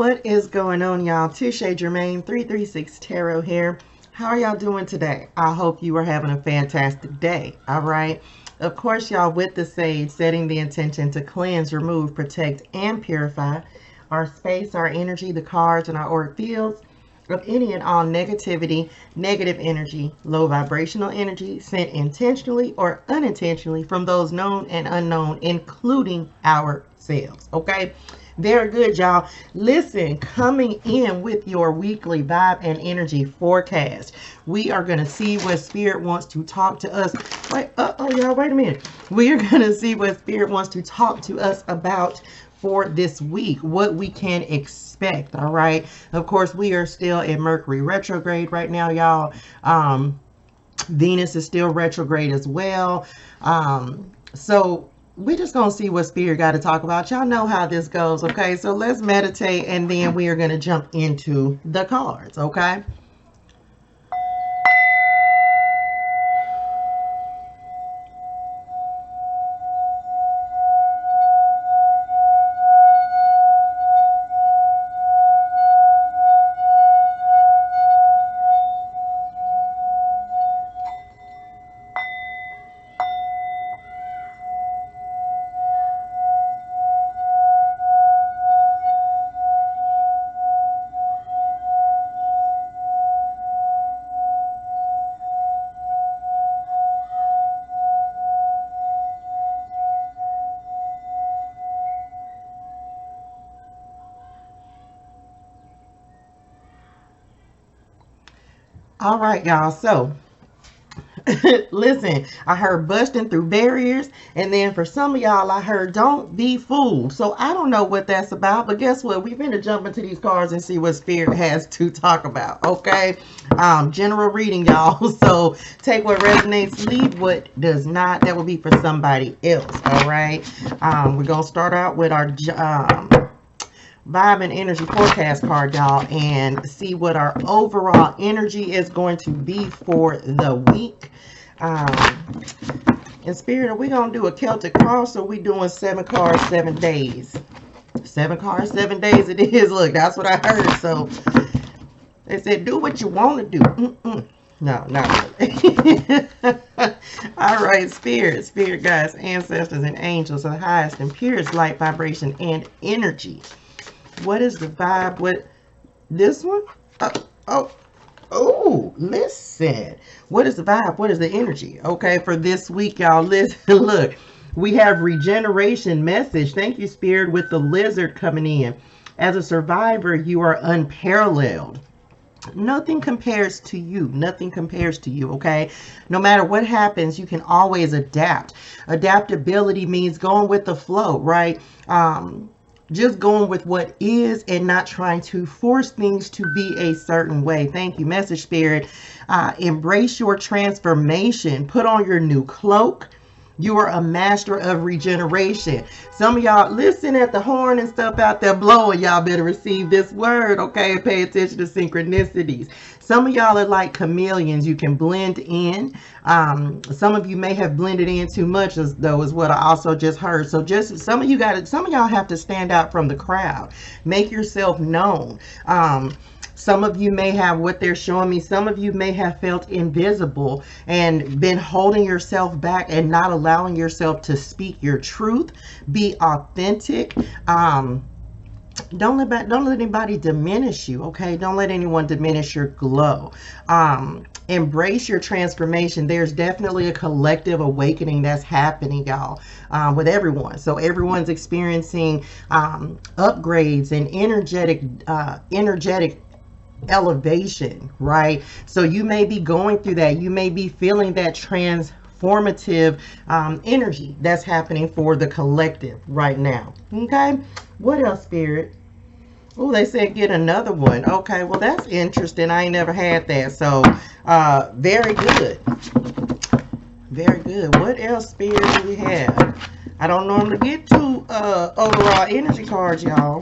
What is going on, y'all? ToShae Germaine 336 Tarot here. How are y'all doing today? I hope you are having a fantastic day. All right. Of course, y'all, with the sage, setting the intention to cleanse, remove, protect, and purify our space, our energy, the cards, and our auric fields of any and all negativity, negative energy, low vibrational energy sent intentionally or unintentionally from those known and unknown, including ourselves. Okay. Very good, y'all. Listen, coming in with your weekly vibe and energy forecast. We are going to see what Spirit wants to talk to us. Y'all, wait a minute. We are going to see what Spirit wants to talk to us about for this week, what we can expect. All right. Of course, we are still in Mercury retrograde right now, y'all. Venus is still retrograde as well. So we're just going to see what Spirit got to talk about. Y'all know how this goes, okay? So let's meditate, and then we are going to jump into the cards, okay? All right, y'all. So listen, I heard busting through barriers, and then for some of y'all, I heard don't be fooled. So I don't know what that's about, but guess what? We're going to jump into these cards and see what Spirit has to talk about, okay? General reading, y'all. So take what resonates, leave what does not. That will be for somebody else, all right? We're going to start out with our vibe and energy forecast card, y'all, and see what our overall energy is going to be for the week. In Spirit, are we going to do a Celtic cross, or are we doing 7 cards, 7 days? 7 cards, 7 days it is. Look, that's what I heard. So they said, do what you want to do. No, not really. All right, Spirit guides, ancestors, and angels are the highest and purest light, vibration, and energy. What is the vibe with this one? Listen. What is the vibe? What is the energy? Okay, for this week, y'all. Listen, look. We have regeneration message. Thank you, Spirit, with the lizard coming in. As a survivor, you are unparalleled. Nothing compares to you. Nothing compares to you, okay? No matter what happens, you can always adapt. Adaptability means going with the flow, right? Just going with what is and not trying to force things to be a certain way. Thank you, Message Spirit. Embrace your transformation. Put on your new cloak. You are a master of regeneration. Some of y'all listen at the horn and stuff out there blowing. Y'all better receive this word, okay? Pay attention to synchronicities. Some of y'all are like chameleons. You can blend in. Some of you may have blended in too much, though, is what I also just heard. So just some of y'all have to stand out from the crowd. Make yourself known. Some of you may have what they're showing me. Some of you may have felt invisible and been holding yourself back and not allowing yourself to speak your truth. Be authentic. Don't let anybody diminish you, okay? Don't let anyone diminish your glow. Embrace your transformation. There's definitely a collective awakening that's happening, y'all, with everyone. So everyone's experiencing upgrades and energetic elevation, right? So you may be going through that. You may be feeling that transformative energy that's happening for the collective right now. Okay, what else, Spirit? Oh, they said get another one. Okay, well, that's interesting. I ain't never had that. So very good, very good. What else, Spirit, do we have? I don't normally get to overall energy cards, y'all.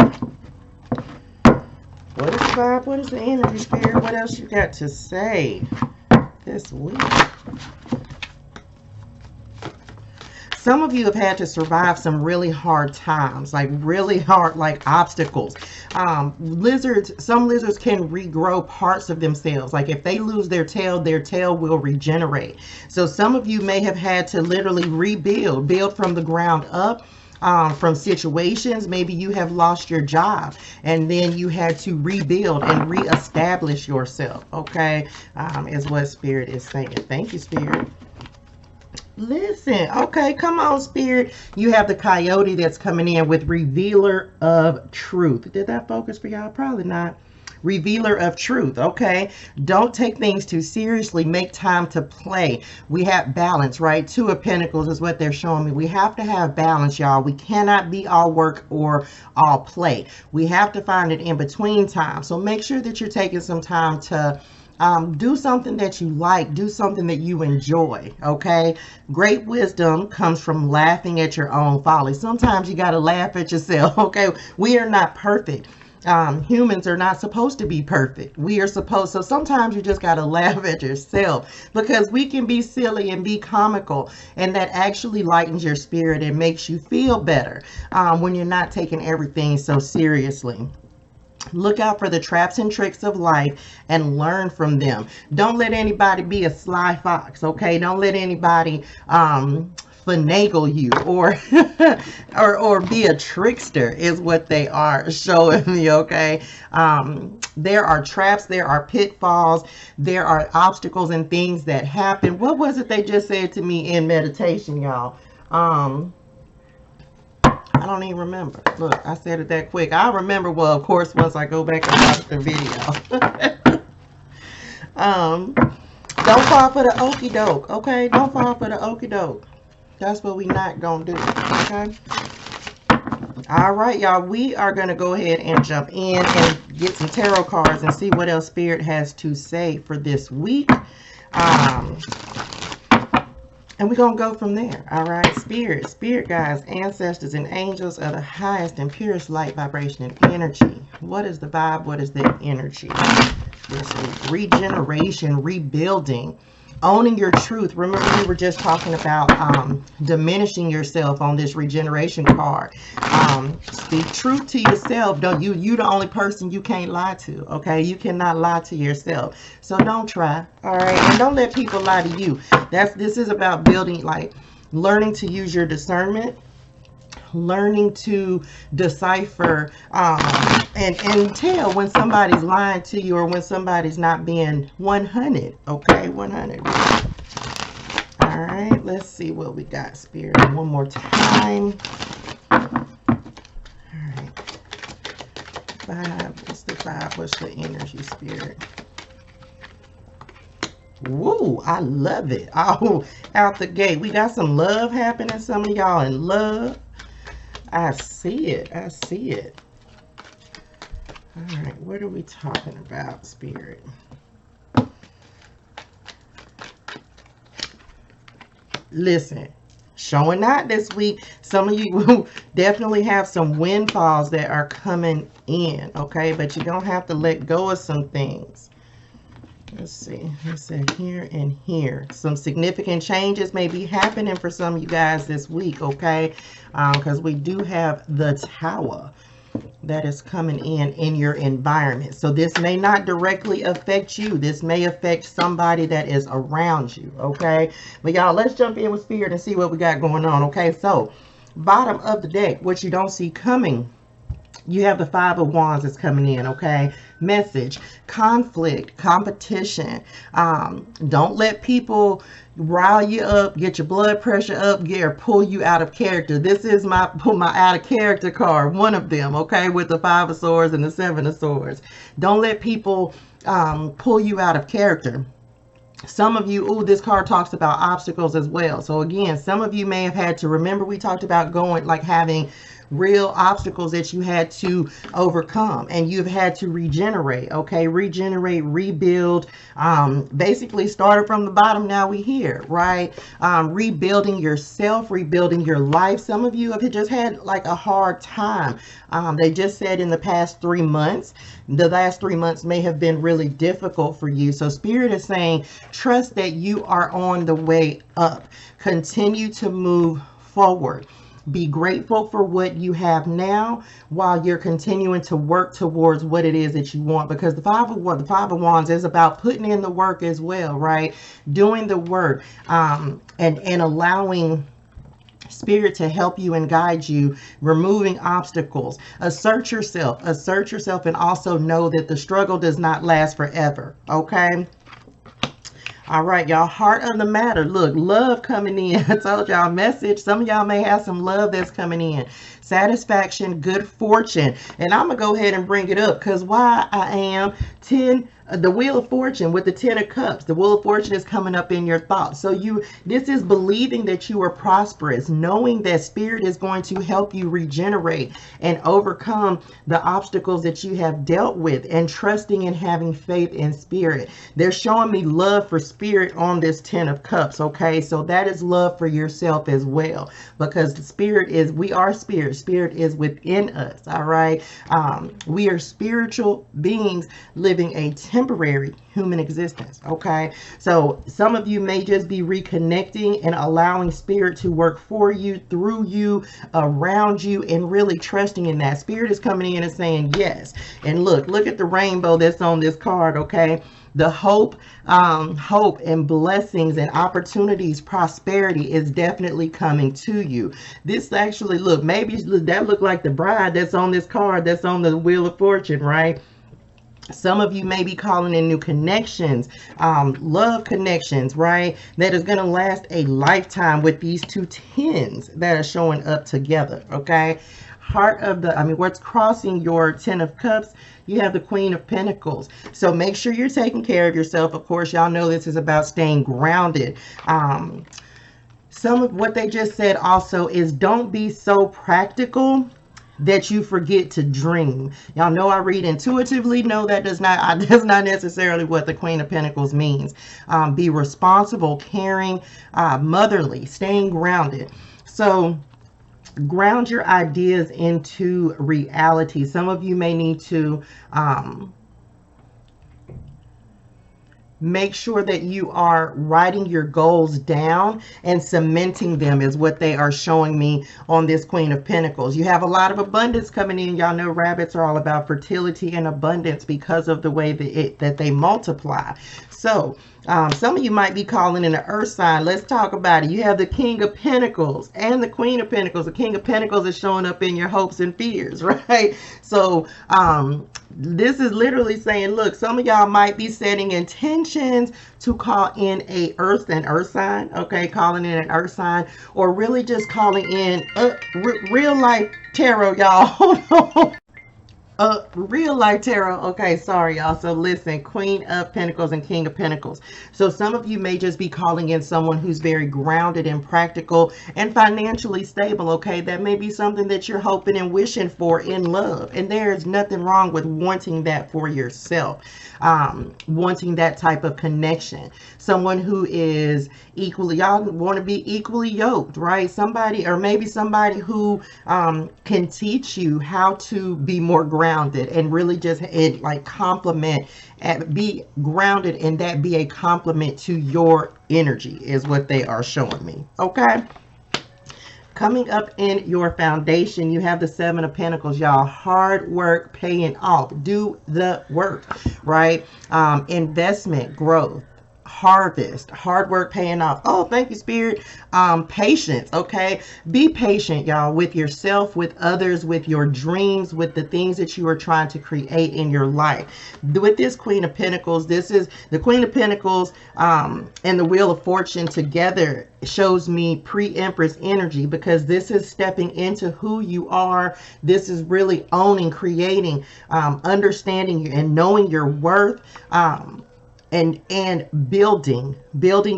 What is the vibe? What is the energy, Spirit? What else you got to say this week? Some of you have had to survive some really hard times, like really hard, like obstacles. Lizards, some lizards can regrow parts of themselves. Like if they lose their tail will regenerate. So some of you may have had to literally build from the ground up. From situations, maybe you have lost your job and then you had to rebuild and reestablish yourself, okay, is what Spirit is saying. Thank you, Spirit. Listen, okay, come on, Spirit. You have the coyote that's coming in with revealer of truth. Did that focus for y'all? Probably not. Revealer of truth, okay? Don't take things too seriously. Make time to play. We have balance, right? Two of Pentacles is what they're showing me. We have to have balance, y'all. We cannot be all work or all play. We have to find it in between time. So make sure that you're taking some time to do something that you like, do something that you enjoy, okay? Great wisdom comes from laughing at your own folly. Sometimes you got to laugh at yourself, okay? We are not perfect. Humans are not supposed to be perfect. We are supposed, so sometimes you just got to laugh at yourself, because we can be silly and be comical, and that actually lightens your spirit and makes you feel better when you're not taking everything so seriously. Look out for the traps and tricks of life and learn from them. Don't let anybody be a sly fox, okay? Don't let anybody finagle you or or be a trickster, is what they are showing me, okay? There are traps, there are pitfalls, there are obstacles and things that happen. What was it they just said to me in meditation, y'all? I don't even remember. Look, I said it that quick. I'll remember, well, of course, once I go back and watch the video. Don't fall for the okie doke, okay? Don't fall for the okie doke. That's what we not gonna do, okay? All right, y'all. We are gonna go ahead and jump in and get some tarot cards and see what else Spirit has to say for this week. And we're going to go from there. All right. Spirit guides, ancestors, and angels are the highest and purest light, vibration, and energy. What is the vibe? What is the energy? This week, regeneration, rebuilding, owning your truth. Remember, we were just talking about diminishing yourself on this regeneration card. Speak truth to yourself. Don't you the only person you can't lie to, okay? You cannot lie to yourself. So don't try, all right? And don't let people lie to you. This is about building, like learning to use your discernment, learning to decipher and tell when somebody's lying to you or when somebody's not being 100, okay? 100. All right, let's see what we got, Spirit, one more time. All right, vibe. What's the vibe? What's the energy, Spirit? Woo, I love it. Oh, out the gate, we got some love happening. Some of y'all in love. I see it. I see it. All right, what are we talking about, Spirit? Listen, showing out this week. Some of you will definitely have some windfalls that are coming in, okay? But you're going to have to let go of some things. Let's see. I said here and here. Some significant changes may be happening for some of you guys this week, okay? Because we do have the Tower that is coming in your environment. So this may not directly affect you. This may affect somebody that is around you, okay? But y'all, let's jump in with Spirit and see what we got going on, okay? So bottom of the deck, what you don't see coming, you have the Five of Wands that's coming in, okay? Message, conflict, competition. Don't let people rile you up, get your blood pressure up, or pull you out of character. This is my out of character card, one of them, okay, with the Five of Swords and the Seven of Swords. Don't let people pull you out of character. Some of you, this card talks about obstacles as well. So again, some of you may have had to, remember we talked about going, like having real obstacles that you had to overcome, and you've had to regenerate, okay? Regenerate, rebuild, basically started from the bottom, now we here, right? Rebuilding yourself, rebuilding your life. Some of you have just had like a hard time. They just said in the past 3 months, the last 3 months may have been really difficult for you. So Spirit is saying, trust that you are on the way up. Continue to move forward. Be grateful for what you have now while you're continuing to work towards what it is that you want, because the five of wands is about putting in the work as well, right? Doing the work, and allowing Spirit to help you and guide you, removing obstacles. Assert yourself, and also know that the struggle does not last forever. Okay. All right, y'all. Heart of the matter. Look, love coming in. I told y'all, message. Some of y'all may have some love that's coming in. Satisfaction, good fortune. And I'm going to go ahead and bring it up, because why I am 10, the Wheel of Fortune with the 10 of Cups. The Wheel of Fortune is coming up in your thoughts. So this is believing that you are prosperous, knowing that Spirit is going to help you regenerate and overcome the obstacles that you have dealt with, and trusting and having faith in Spirit. They're showing me love for Spirit on this 10 of Cups. Okay, so that is love for yourself as well, because the Spirit is, we are Spirit. Spirit is within us. All right. We are spiritual beings living a temporary human existence. Okay, so some of you may just be reconnecting and allowing Spirit to work for you, through you, around you, and really trusting in that. Spirit is coming in and saying yes. And look at the rainbow that's on this card. Okay, the hope and blessings and opportunities, prosperity is definitely coming to you. This actually, look, maybe that look like the bride that's on this card, that's on the Wheel of Fortune, right? Some of you may be calling in new connections, love connections, right? That is going to last a lifetime with these two tens that are showing up together. Okay. Heart of the, what's crossing your 10 of Cups, you have the Queen of Pentacles. So make sure you're taking care of yourself. Of course, y'all know this is about staying grounded. Some of what they just said also is, don't be so practical that you forget to dream. Y'all know I read intuitively. No, that's not necessarily what the Queen of Pentacles means. Be responsible, caring, motherly, staying grounded. So ground your ideas into reality. Some of you may need to make sure that you are writing your goals down and cementing them, is what they are showing me on this Queen of Pentacles. You have a lot of abundance coming in. Y'all know rabbits are all about fertility and abundance because of the way that they multiply. So some of you might be calling in an earth sign. Let's talk about it. You have the King of Pentacles and the Queen of Pentacles. The King of Pentacles is showing up in your hopes and fears, right? So this is literally saying, look, some of y'all might be setting intentions to call in an earth sign. Okay, calling in an earth sign, or really just calling in real life tarot, y'all. Hold on. Real life tarot. Okay, sorry y'all. So listen, Queen of Pentacles and King of Pentacles. So some of you may just be calling in someone who's very grounded and practical and financially stable. Okay, that may be something that you're hoping and wishing for in love, and there is nothing wrong with wanting that for yourself. Wanting that type of connection. Someone who is equally, y'all want to be equally yoked, right? Somebody, or maybe somebody who can teach you how to be more grounded and really just complement and be grounded, and that be a compliment to your energy, is what they are showing me. Okay. Coming up in your foundation, you have the Seven of Pentacles, y'all. Hard work paying off. Do the work, right? Investment, growth, harvest, hard work paying off. Oh, thank you, Spirit. Patience. Okay, be patient, y'all, with yourself, with others, with your dreams, with the things that you are trying to create in your life. With this Queen of Pentacles, this is the Queen of Pentacles and the Wheel of Fortune together shows me pre-Empress energy, because this is stepping into who you are. This is really owning, creating, understanding you and knowing your worth, and building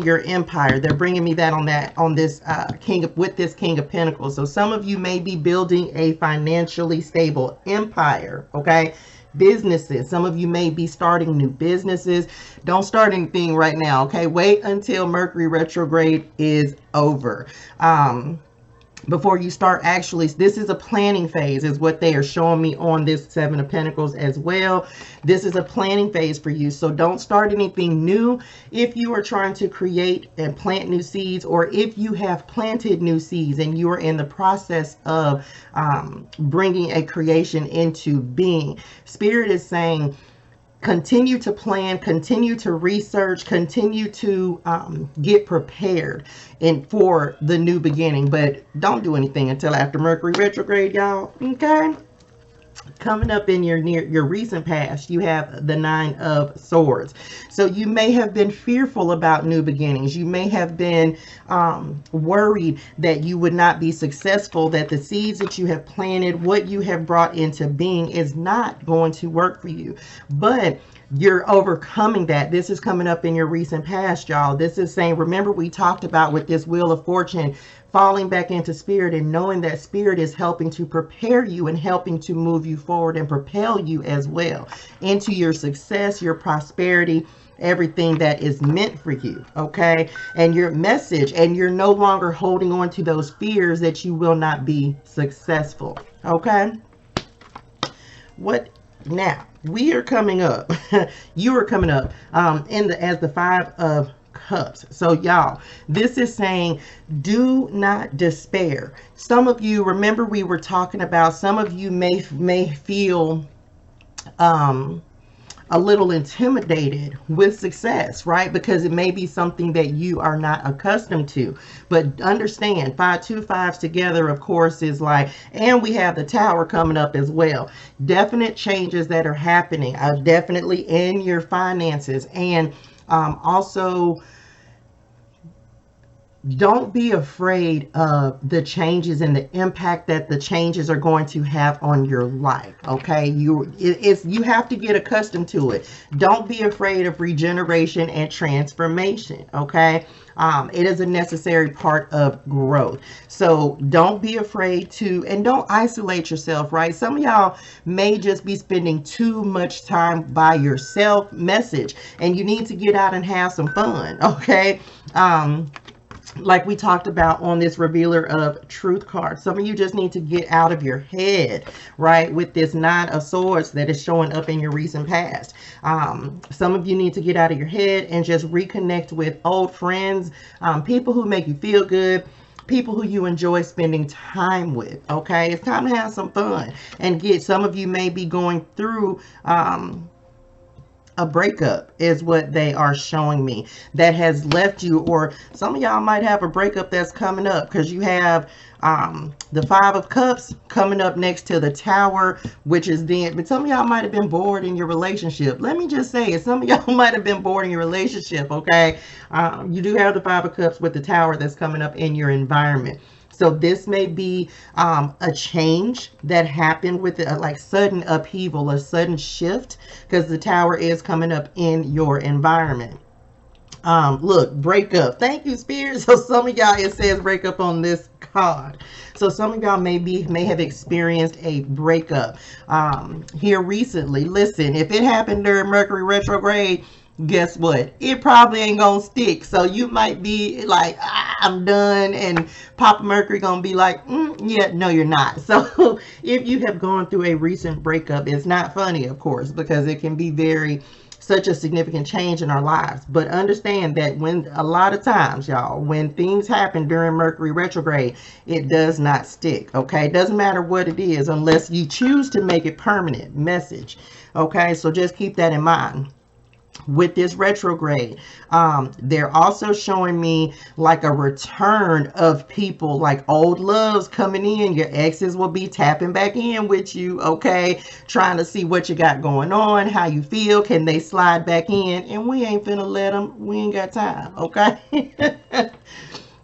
your empire. They're bringing me that on this King of Pentacles. So some of you may be building a financially stable empire. Okay, businesses. Some of you may be starting new businesses. Don't start anything right now. Okay, wait until Mercury retrograde is over. before you start actually, this is a planning phase is what they are showing me on this Seven of Pentacles as well. This is a planning phase for you. So don't start anything new if you are trying to create and plant new seeds, or if you have planted new seeds and you are in the process of bringing a creation into being. Spirit is saying, continue to plan, continue to research, continue to get prepared for the new beginning, but don't do anything until after Mercury retrograde, y'all. Okay. Coming up in your recent past, you have the Nine of Swords. So you may have been fearful about new beginnings. You may have been worried that you would not be successful, that the seeds that you have planted, what you have brought into being, is not going to work for you. But you're overcoming that. This is coming up in your recent past, y'all. This is saying, remember we talked about with this Wheel of Fortune, falling back into spirit and knowing that spirit is helping to prepare you and helping to move you forward and propel you as well into your success, your prosperity, everything that is meant for you. Okay. And your message, and you're no longer holding on to those fears that you will not be successful. Okay. What now? We are coming up. You are coming up as the Five of Cups. So y'all, this is saying, do not despair. Some of you, remember we were talking about, some of you may feel a little intimidated with success, right? Because it may be something that you are not accustomed to. But understand, 5 2 5s together, of course, is like, and we have the Tower coming up as well. Definite changes that are happening, definitely in your finances, and also, don't be afraid of the changes and the impact that the changes are going to have on your life. Okay, you have to get accustomed to it. Don't be afraid of regeneration and transformation. Okay, it is a necessary part of growth. So don't be afraid to, and don't isolate yourself. Right, some of y'all may just be spending too much time by yourself. Message, and you need to get out and have some fun. Okay. Like we talked about on this Revealer of Truth card, some of you just need to get out of your head, right? With this Nine of Swords that is showing up in your recent past. Some of you need to get out of your head and just reconnect with old friends, people who make you feel good, people who you enjoy spending time with. Okay, it's time to have some fun and get, some of you may be going through a breakup is what they are showing me, that has left you, or some of y'all might have a breakup that's coming up, because you have the Five of Cups coming up next to the Tower, which is then, but some of y'all might have been bored in your relationship. Let me just say it, some of y'all might have been bored in your relationship. Okay, you do have the Five of Cups with the Tower that's coming up in your environment. So this may be a change that happened with like sudden upheaval, a sudden shift, because the Tower is coming up in your environment. Look, breakup. Thank you, Spirit. So some of y'all, it says breakup on this card. So some of y'all may have experienced a breakup here recently. Listen, if it happened during Mercury retrograde, guess what? It probably ain't gonna stick. So you might be like, I'm done, and Papa Mercury gonna be like, yeah, no, you're not. So if you have gone through a recent breakup, it's not funny, of course, because it can be such a significant change in our lives. But understand that when, a lot of times, y'all, when things happen during Mercury retrograde, it does not stick. Okay, it doesn't matter what it is unless you choose to make it permanent. Message. Okay, so just keep that in mind. With this retrograde, they're also showing me like a return of people, like old loves coming in. Your exes will be tapping back in with you, okay, trying to see what you got going on, how you feel, can they slide back in, and we ain't finna let them. We ain't got time. Okay.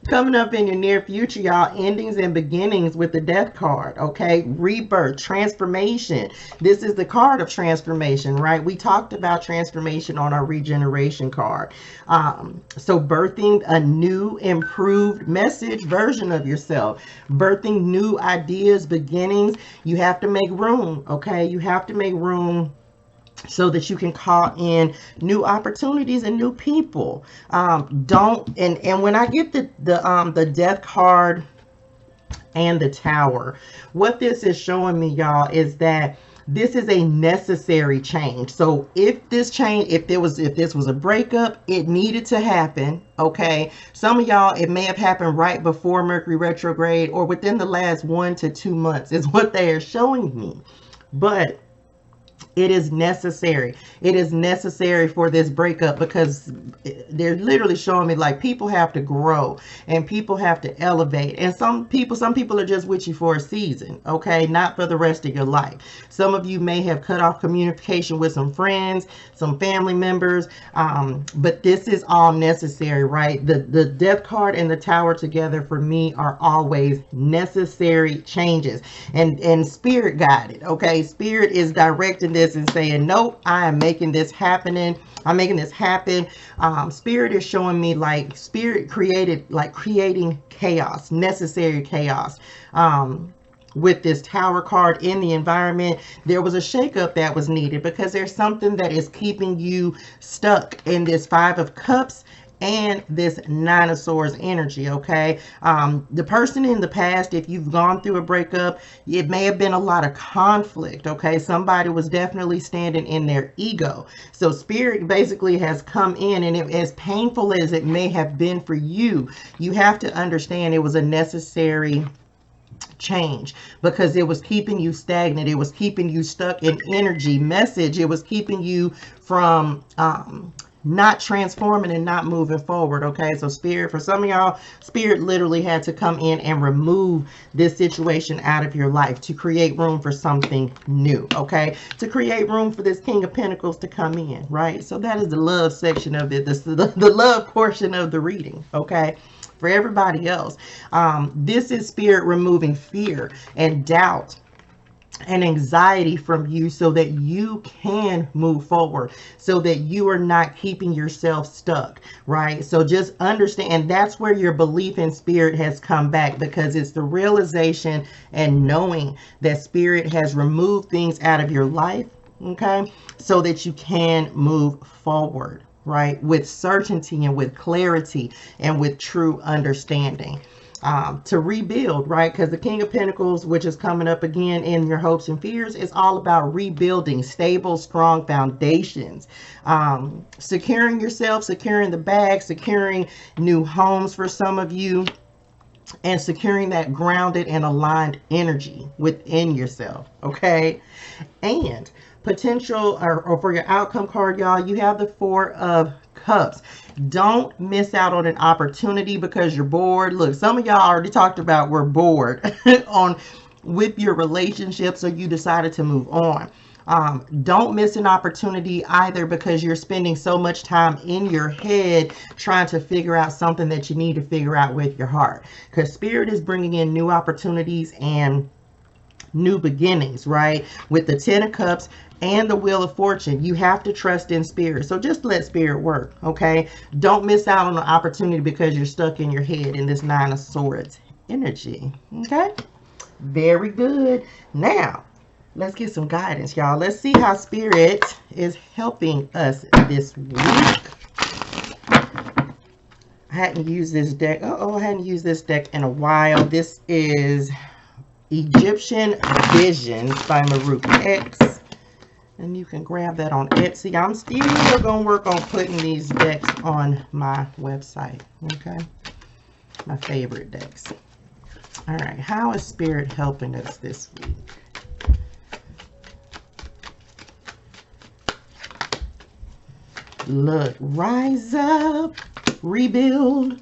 Coming up in your near future, y'all, endings and beginnings with the Death card. Okay, rebirth, transformation. This is the card of transformation, right? We talked about transformation on our regeneration card. So birthing a new, improved message version of yourself, birthing new ideas, beginnings. You have to make room. Okay, you have to make room so that you can call in new opportunities and new people. And when I get the Death card and the Tower. What this is showing me, y'all, is that this is a necessary change. So if this was a breakup, it needed to happen. Okay, some of y'all, it may have happened right before Mercury retrograde or within the last 1 to 2 months is what they are showing me. But it is necessary. It is necessary for this breakup, because they're literally showing me like people have to grow and people have to elevate. And some people are just with you for a season, okay? Not for the rest of your life. Some of you may have cut off communication with some friends, some family members, but this is all necessary, right? The Death card and the Tower together for me are always necessary changes, and spirit guided, okay? Spirit is directing this and saying, nope, I am making this happening. I'm making this happen. Spirit is showing me like spirit creating chaos, necessary chaos. With this Tower card in the environment, there was a shakeup that was needed, because there's something that is keeping you stuck in this Five of Cups and this Nine of Swords energy, okay? The person in the past, if you've gone through a breakup, it may have been a lot of conflict, okay? Somebody was definitely standing in their ego. So spirit basically has come in, and as painful as it may have been for you, you have to understand it was a necessary change, because it was keeping you stagnant. It was keeping you stuck in energy message. It was keeping you from not transforming and not moving forward, okay? So spirit, for some of y'all, spirit literally had to come in and remove this situation out of your life to create room for something new, okay? To create room for this King of Pentacles to come in, right? So that is the love section of it, the love portion of the reading, okay? For everybody else, this is spirit removing fear and doubt and anxiety from you, so that you can move forward, so that you are not keeping yourself stuck, right? So just understand, and that's where your belief in spirit has come back, because it's the realization and knowing that spirit has removed things out of your life, okay, so that you can move forward, right, with certainty and with clarity and with true understanding. To rebuild, right? Because the King of Pentacles, which is coming up again in your hopes and fears, is all about rebuilding stable, strong foundations, securing yourself, securing the bag, securing new homes for some of you, and securing that grounded and aligned energy within yourself, okay? And potential, or for your outcome card, y'all, you have the Four of Cups. Don't miss out on an opportunity because you're bored. Look, some of y'all already talked about we're bored with your relationship, so you decided to move on. Don't miss an opportunity either, because you're spending so much time in your head trying to figure out something that you need to figure out with your heart, because spirit is bringing in new opportunities and new beginnings, right? With the Ten of Cups and the Wheel of Fortune, you have to trust in spirit. So just let spirit work, okay? Don't miss out on the opportunity because you're stuck in your head in this Nine of Swords energy, okay? Very good. Now, let's get some guidance, y'all. Let's see how spirit is helping us this week. I hadn't used this deck. I hadn't used this deck in a while. This is Egyptian Visions by Maruk X, and you can grab that on Etsy. I'm still gonna work on putting these decks on my website, okay? My favorite decks. All right, how is spirit helping us this week? Look, rise up, rebuild.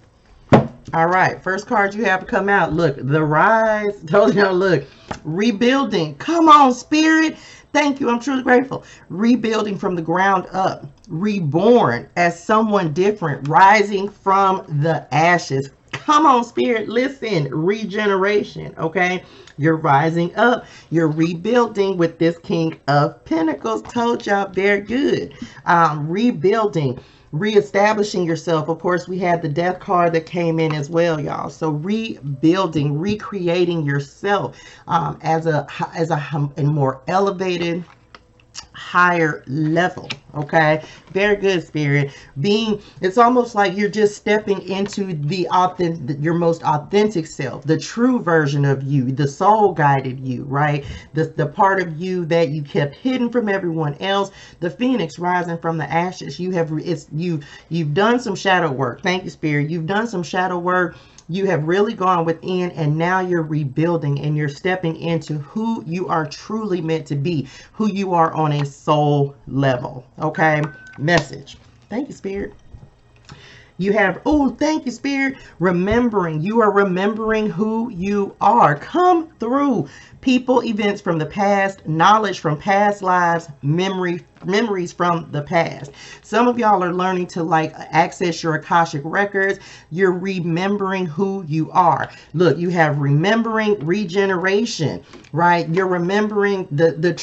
All right, first card you have to come out. Look, the rise. Told y'all, look, rebuilding. Come on, spirit. Thank you. I'm truly grateful. Rebuilding from the ground up. Reborn as someone different. Rising from the ashes. Come on, spirit. Listen, regeneration. Okay, you're rising up. You're rebuilding with this King of Pentacles. Told y'all, very good. Rebuilding. Reestablishing yourself. Of course, we had the Death card that came in as well, y'all. So rebuilding, recreating yourself as a more elevated, higher level. Okay, very good, Spirit. It's almost like you're just stepping into your most authentic self, the true version of you, the soul guided you, right? The part of you that you kept hidden from everyone else, the phoenix rising from the ashes. You've done some shadow work. Thank you, Spirit. You've done some shadow work. You have really gone within, and now you're rebuilding and you're stepping into who you are truly meant to be, who you are on a soul level. Okay, message. Thank you, Spirit. You have, oh, thank you, Spirit. You are remembering who you are. Come through. People, events from the past, knowledge from past lives, memories from the past. Some of y'all are learning to access your Akashic records. You're remembering who you are. Look, you have remembering regeneration, right? You're remembering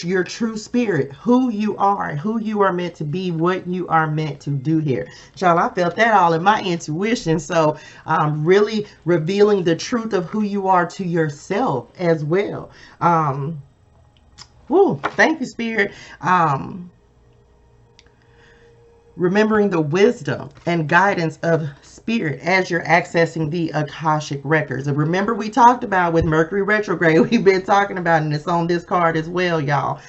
your true spirit, who you are meant to be, what you are meant to do here. Child, I felt that all in my intuition. So really revealing the truth of who you are to yourself as well. Thank you, Spirit. Remembering the wisdom and guidance of Spirit as you're accessing the Akashic records. And remember, we talked about with Mercury retrograde, we've been talking about, and it's on this card as well, y'all.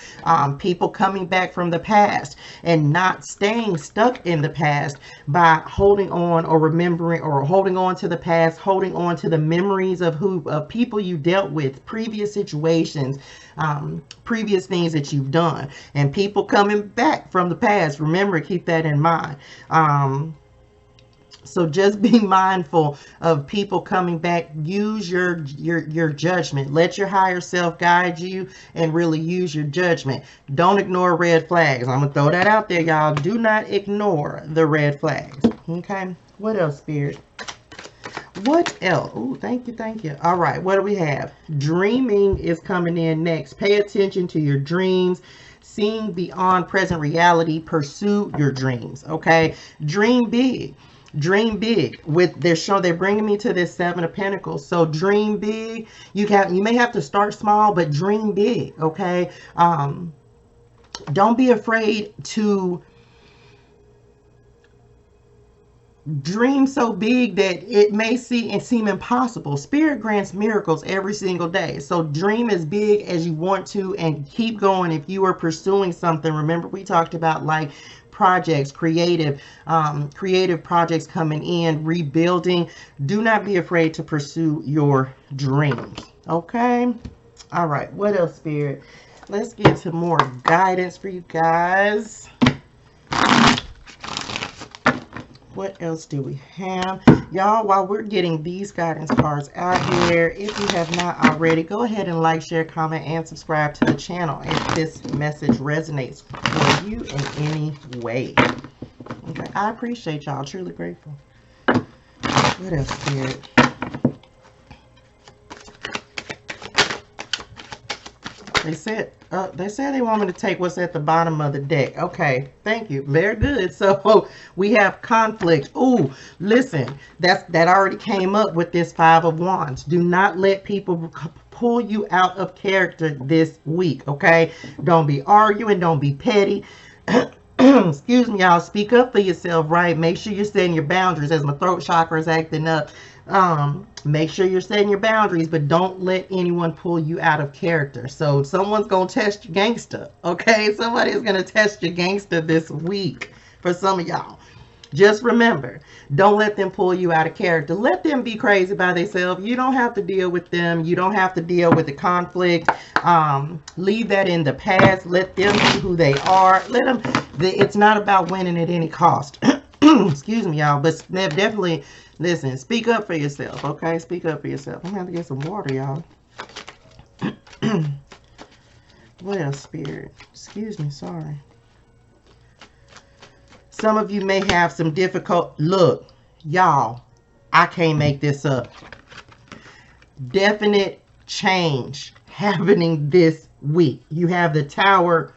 People coming back from the past and not staying stuck in the past by holding on or remembering or holding on to the past, holding on to the memories of people you dealt with, previous situations, previous things that you've done, and people coming back from the past. Remember, keep that in mind. So just be mindful of people coming back. Use your judgment. Let your higher self guide you and really use your judgment. Don't ignore red flags. I'm gonna throw that out there, y'all. Do not ignore the red flags. Okay, what else, Spirit? What else? Oh, thank you. All right, what do we have? Dreaming is coming in next. Pay attention to your dreams. Seeing beyond present reality. Pursue your dreams. Okay, dream big. Dream big. They're bringing me to this 7 of Pentacles. So dream big. You may have to start small, but dream big. Okay. Don't be afraid to dream so big that it may seem impossible. Spirit grants miracles every single day. So dream as big as you want to and keep going. If you are pursuing something, remember we talked about projects, creative projects coming in, rebuilding. Do not be afraid to pursue your dreams. Okay. All right. What else, Spirit? Let's get to more guidance for you guys. What else do we have? Y'all, while we're getting these guidance cards out here, if you have not already, go ahead and like, share, comment, and subscribe to the channel if this message resonates for you in any way. Okay, I appreciate y'all. Truly grateful. What else, Spirit? They said they want me to take what's at the bottom of the deck. Okay, thank you. Very good. So we have conflict. Ooh, listen, that already came up with this 5 of Wands. Do not let people pull you out of character this week. Okay, don't be arguing. Don't be petty. Excuse me, y'all. Speak up for yourself, right? Make sure you're setting your boundaries. As my throat chakra is acting up, make sure you're setting your boundaries, but don't let anyone pull you out of character. So someone's gonna test your gangster. Okay, somebody is gonna test your gangster this week for some of y'all. Just remember, don't let them pull you out of character. Let them be crazy by themselves. You don't have to deal with them. You don't have to deal with the conflict. Leave that in the past. Let them be who they are. Let them. It's not about winning at any cost. Excuse me, y'all, but definitely listen. Speak up for yourself, okay? Speak up for yourself. I'm gonna have to get some water, y'all. What else, Spirit? Excuse me, sorry. Some of you may have some difficult, look, y'all, I can't make this up. Definite change happening this week. You have the Tower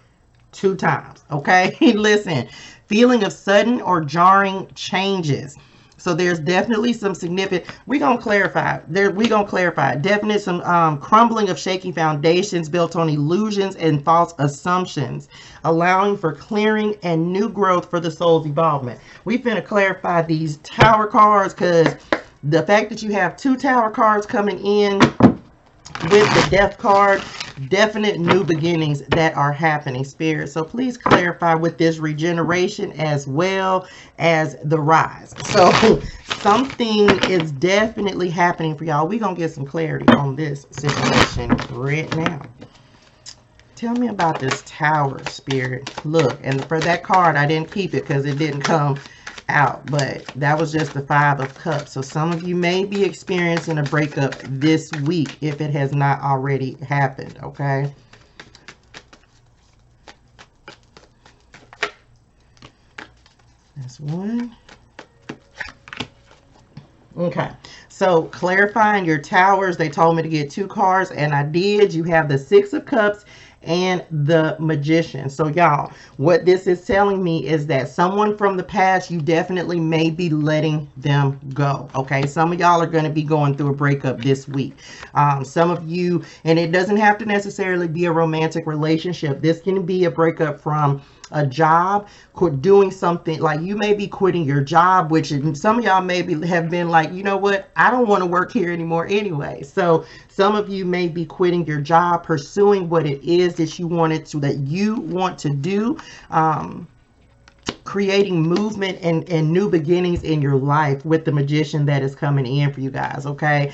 2 times, okay? Listen, feeling of sudden or jarring changes. So there's definitely some significant, we're going to clarify, definite some crumbling of shaky foundations built on illusions and false assumptions, allowing for clearing and new growth for the soul's evolvement. We finna clarify these tower cards, because the fact that you have 2 tower cards coming in with the death card, definite new beginnings that are happening, Spirit. So please clarify with this regeneration as well as the rise. So something is definitely happening for y'all. We're going to get some clarity on this situation right now. Tell me about this Tower, Spirit. Look, and for that card, I didn't keep it because it didn't come out, but that was just the 5 of Cups. So some of you may be experiencing a breakup this week if it has not already happened, okay? That's 1. Okay, so clarifying your towers, they told me to get 2 cards, and I did. You have the 6 of Cups and the Magician. So y'all, what this is telling me is that someone from the past, you definitely may be letting them go. Okay, some of y'all are going to be going through a breakup this week. Some of you, and it doesn't have to necessarily be a romantic relationship. This can be a breakup from a job, doing something, like you may be quitting your job, which some of y'all maybe have been like, you know what, I don't want to work here anymore anyway. So some of you may be quitting your job, pursuing what it is that you want to do, creating movement and new beginnings in your life with the Magician that is coming in for you guys. Okay,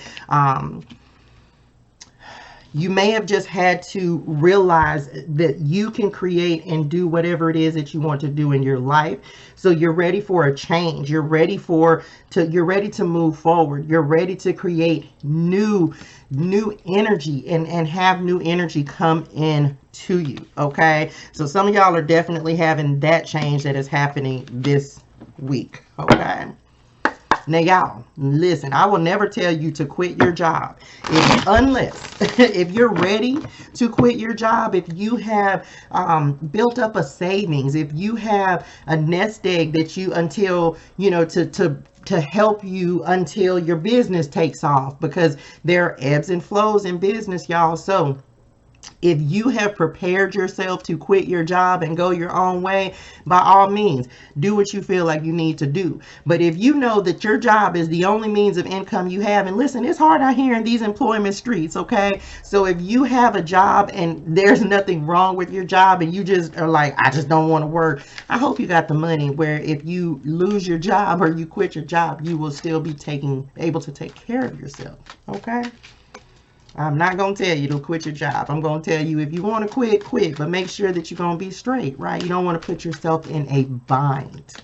you may have just had to realize that you can create and do whatever it is that you want to do in your life. So you're ready for a change. You're ready to move forward. You're ready to create new energy and have new energy come in to you. Okay. So some of y'all are definitely having that change that is happening this week. Okay. Now, y'all, listen, I will never tell you to quit your job unless if you're ready to quit your job, if you have built up a savings, if you have a nest egg that you, until, you know, to help you until your business takes off, because there are ebbs and flows in business, y'all. So if you have prepared yourself to quit your job and go your own way, by all means, do what you feel like you need to do. But if you know that your job is the only means of income you have, and listen, it's hard out here in these employment streets, okay? So if you have a job and there's nothing wrong with your job and you just are like, I just don't want to work, I hope you got the money where if you lose your job or you quit your job, you will still be able to take care of yourself, okay? I'm not going to tell you to quit your job. I'm going to tell you, if you want to quit, quit. But make sure that you're going to be straight, right? You don't want to put yourself in a bind.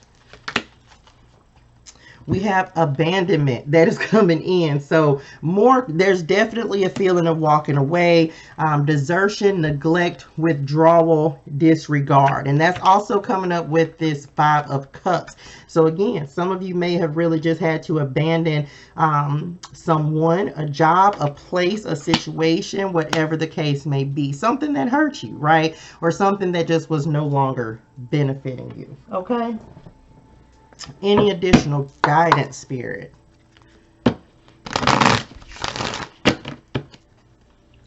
We have abandonment that is coming in. So there's definitely a feeling of walking away, desertion, neglect, withdrawal, disregard. And that's also coming up with this 5 of Cups. So again, some of you may have really just had to abandon someone, a job, a place, a situation, whatever the case may be. Something that hurt you, right? Or something that just was no longer benefiting you. Okay? Any additional guidance, Spirit?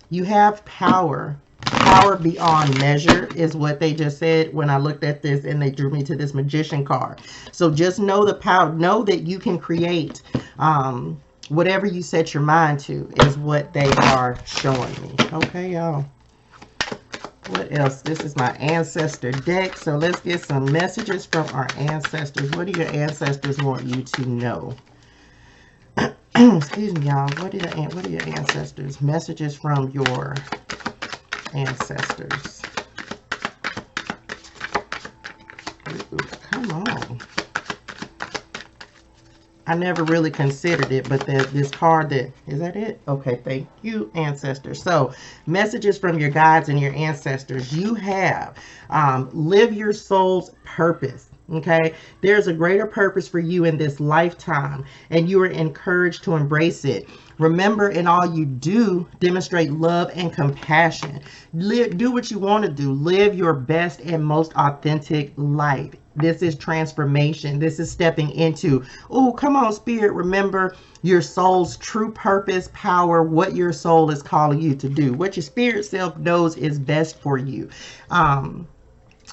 You have power. Power beyond measure is what they just said when I looked at this, and they drew me to this Magician card. So just know the power. Know that you can create whatever you set your mind to, is what they are showing me. Okay, y'all. What else? This is my ancestor deck. So let's get some messages from our ancestors. What do your ancestors want you to know? Excuse me, y'all. What are your ancestors? Messages from your ancestors. Ooh, come on. I never really considered it, but this card, is that it? Okay, thank you, ancestors. So messages from your guides and your ancestors. You have live your soul's purpose. Okay, there's a greater purpose for you in this lifetime, and you are encouraged to embrace it. Remember, in all you do, demonstrate love and compassion. Do what you want to do. Live your best and most authentic life. This is transformation. This is stepping into, oh, come on, Spirit. Remember your soul's true purpose, power, what your soul is calling you to do, what your spirit self knows is best for you.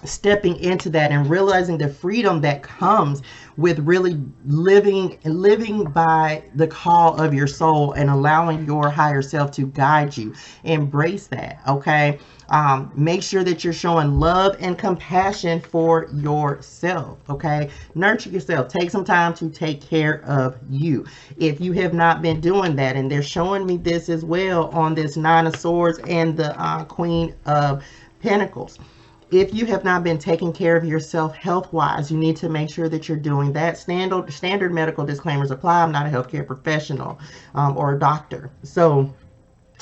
Stepping into that and realizing the freedom that comes with really living by the call of your soul and allowing your higher self to guide you. Embrace that. Okay, make sure that you're showing love and compassion for yourself. Okay, nurture yourself. Take some time to take care of you if you have not been doing that. And they're showing me this as well on this Nine of Swords and the Queen of Pentacles. If you have not been taking care of yourself health-wise, you need to make sure that you're doing that. Standard medical disclaimers apply. I'm not a healthcare professional or a doctor. So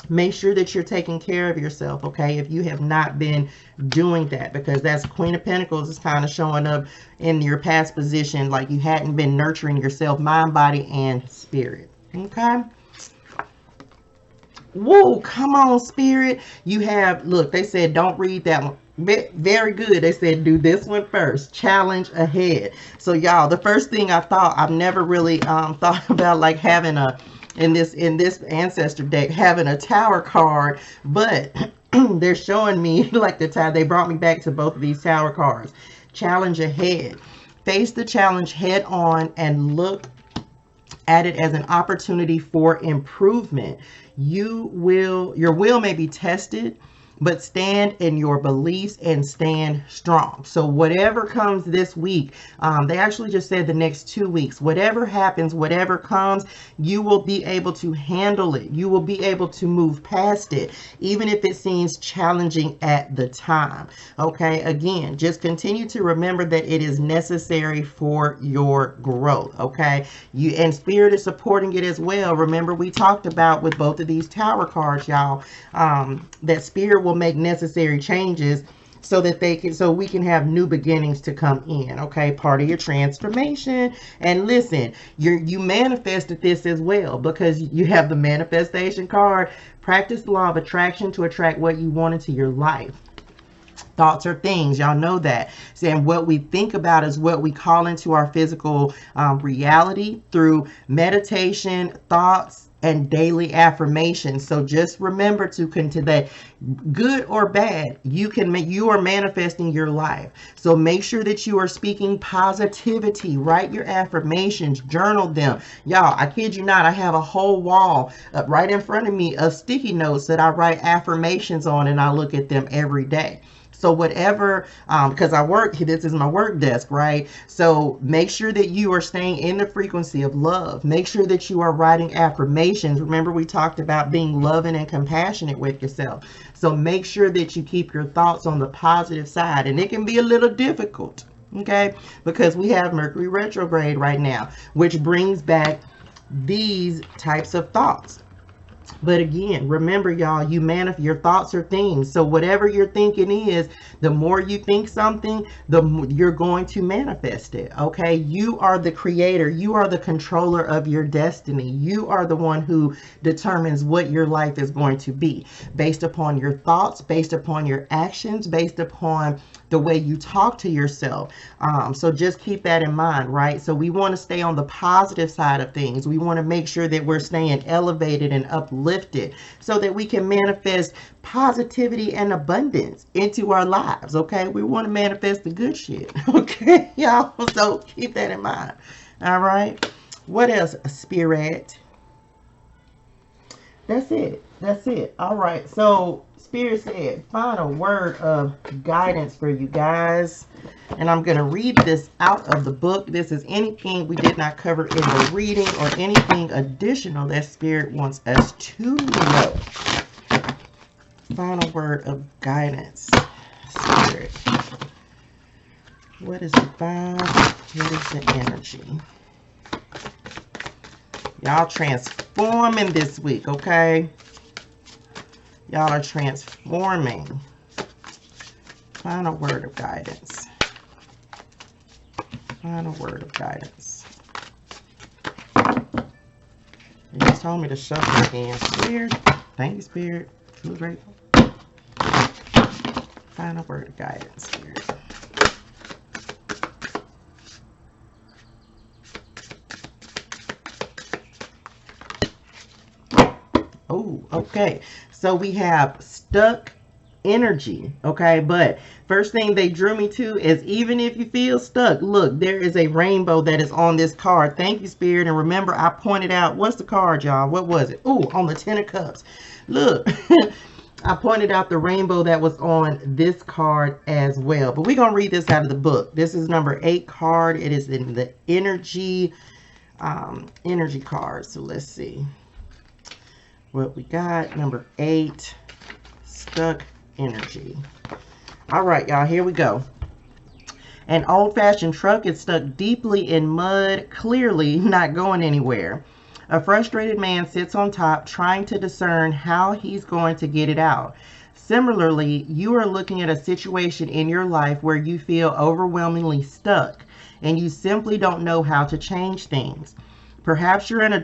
make sure that you're taking care of yourself, okay, if you have not been doing that, because that's Queen of Pentacles is kind of showing up in your past position like you hadn't been nurturing yourself, mind, body, and spirit. Okay. Whoa, come on, Spirit. You have, look, they said don't read that one. Very good. They said do this one first. Challenge ahead. So y'all, the first thing I thought, I've never really thought about like having a in this ancestor deck having a tower card, but they're showing me like the tower. They brought me back to both of these tower cards. Challenge ahead. Face the challenge head on and look at it as an opportunity for improvement. Your will may be tested, but stand in your beliefs and stand strong. So whatever comes this week, they actually just said the next 2 weeks, whatever happens, whatever comes, you will be able to handle it. You will be able to move past it, even if it seems challenging at the time. Okay, again, just continue to remember that it is necessary for your growth. Okay, and Spirit is supporting it as well. Remember, we talked about with both of these tower cards, y'all, that Spirit will make necessary changes so that we can have new beginnings to come in. Okay, part of your transformation. And listen, you manifested this as well, because you have the manifestation card. Practice the law of attraction to attract what you want into your life. Thoughts are things, y'all know that. Saying what we think about is what we call into our physical reality through meditation, thoughts, and daily affirmations. So just remember to that, good or bad, you are manifesting your life. So make sure that you are speaking positivity. Write your affirmations, journal them. Y'all, I kid you not, I have a whole wall right in front of me of sticky notes that I write affirmations on, and I look at them every day. So whatever, because this is my work desk, right? So make sure that you are staying in the frequency of love. Make sure that you are writing affirmations. Remember, we talked about being loving and compassionate with yourself. So make sure that you keep your thoughts on the positive side. And it can be a little difficult, okay? Because we have Mercury retrograde right now, which brings back these types of thoughts. But again, remember, y'all, your thoughts are things. So whatever your thinking is, the more you think something, the more you're going to manifest it. Okay, you are the creator. You are the controller of your destiny. You are the one who determines what your life is going to be based upon your thoughts, based upon your actions, based upon the way you talk to yourself. So just keep that in mind, right? So we want to stay on the positive side of things. We want to make sure that we're staying elevated and uplifted so that we can manifest positivity and abundance into our lives. Okay, we want to manifest the good shit. Okay, y'all, so keep that in mind. All right, what else, Spirit? That's it. All right, so Spirit said final word of guidance for you guys, and I'm going to read this out of the book. This is anything we did not cover in the reading or anything additional that Spirit wants us to know. Final word of guidance, Spirit. What is the vibe? What is the energy? Y'all transforming this week, okay? Y'all are transforming. Final word of guidance. Final word of guidance. You just told me to shuffle again. Spirit. Thank you, Spirit. Truly grateful. Final word of guidance, Spirit. Oh, okay. So we have stuck energy, okay? But first thing they drew me to is, even if you feel stuck, look, there is a rainbow that is on this card. Thank you, Spirit. And remember, I pointed out, what's the card, y'all? What was it? Oh, on the Ten of Cups. Look, I pointed out the rainbow that was on this card as well. But we're going to read this out of the book. This is number 8 card. It is in the energy card. So let's see what we got. Number 8, stuck energy. All right, y'all, here we go. An old-fashioned truck is stuck deeply in mud, clearly not going anywhere. A frustrated man sits on top, trying to discern how he's going to get it out. Similarly, you are looking at a situation in your life where you feel overwhelmingly stuck and you simply don't know how to change things. Perhaps you're in a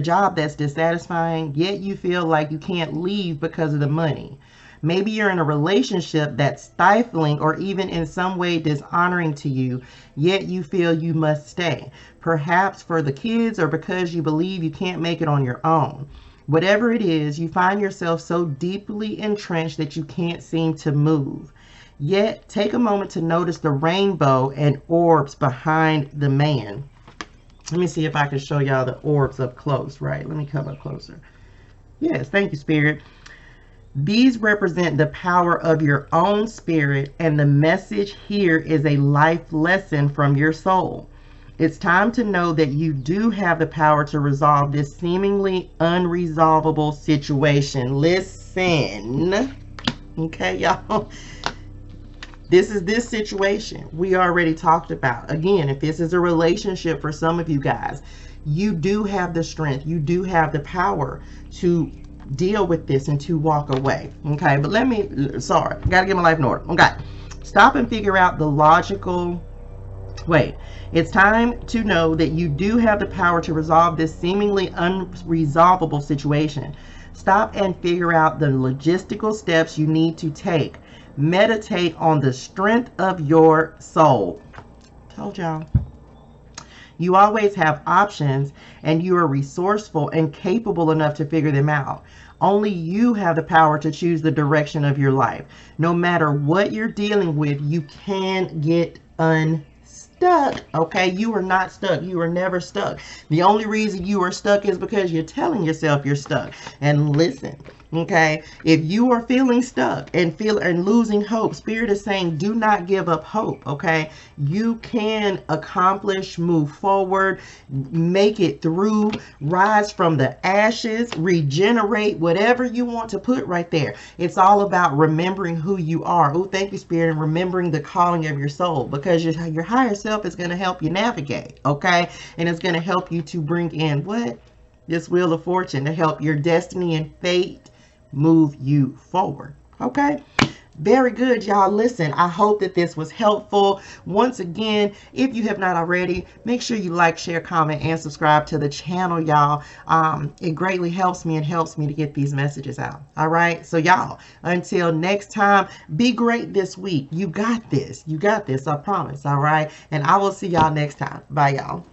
job that's dissatisfying, yet you feel like you can't leave because of the money. Maybe you're in a relationship that's stifling or even in some way dishonoring to you, yet you feel you must stay. Perhaps for the kids or because you believe you can't make it on your own. Whatever it is, you find yourself so deeply entrenched that you can't seem to move. Yet, take a moment to notice the rainbow and orbs behind the man. Let me see if I can show y'all the orbs up close, right? Let me come up closer. Yes, thank you, Spirit. These represent the power of your own spirit, and the message here is a life lesson from your soul. It's time to know that you do have the power to resolve this seemingly unresolvable situation. Listen, okay, y'all? This is this situation we already talked about. Again, if this is a relationship for some of you guys, you do have the strength, you do have the power to deal with this and to walk away. Okay, but gotta get my life in order. Okay, stop and figure out the logical. Wait, it's time to know that you do have the power to resolve this seemingly unresolvable situation. Stop and figure out the logistical steps you need to take. Meditate on the strength of your soul. Told y'all. You always have options, and you are resourceful and capable enough to figure them out. Only you have the power to choose the direction of your life. No matter what you're dealing with, you can get unstuck. Okay, you are not stuck. You are never stuck. The only reason you are stuck is because you're telling yourself you're stuck. And listen, okay, if you are feeling stuck and losing hope, Spirit is saying do not give up hope. Okay, you can accomplish, move forward, make it through, rise from the ashes, regenerate, whatever you want to put right there. It's all about remembering who you are. Oh, thank you, Spirit. And remembering the calling of your soul, because your higher self is going to help you navigate. Okay, and it's going to help you to bring in this wheel of fortune to help your destiny and fate move you forward. Okay, very good, y'all. Listen, I hope that this was helpful. Once again, if you have not already, make sure you like, share, comment, and subscribe to the channel, y'all. It greatly helps me to get these messages out. All right, so y'all, until next time, be great this week. You got this, I promise. All right, and I will see y'all next time. Bye, y'all.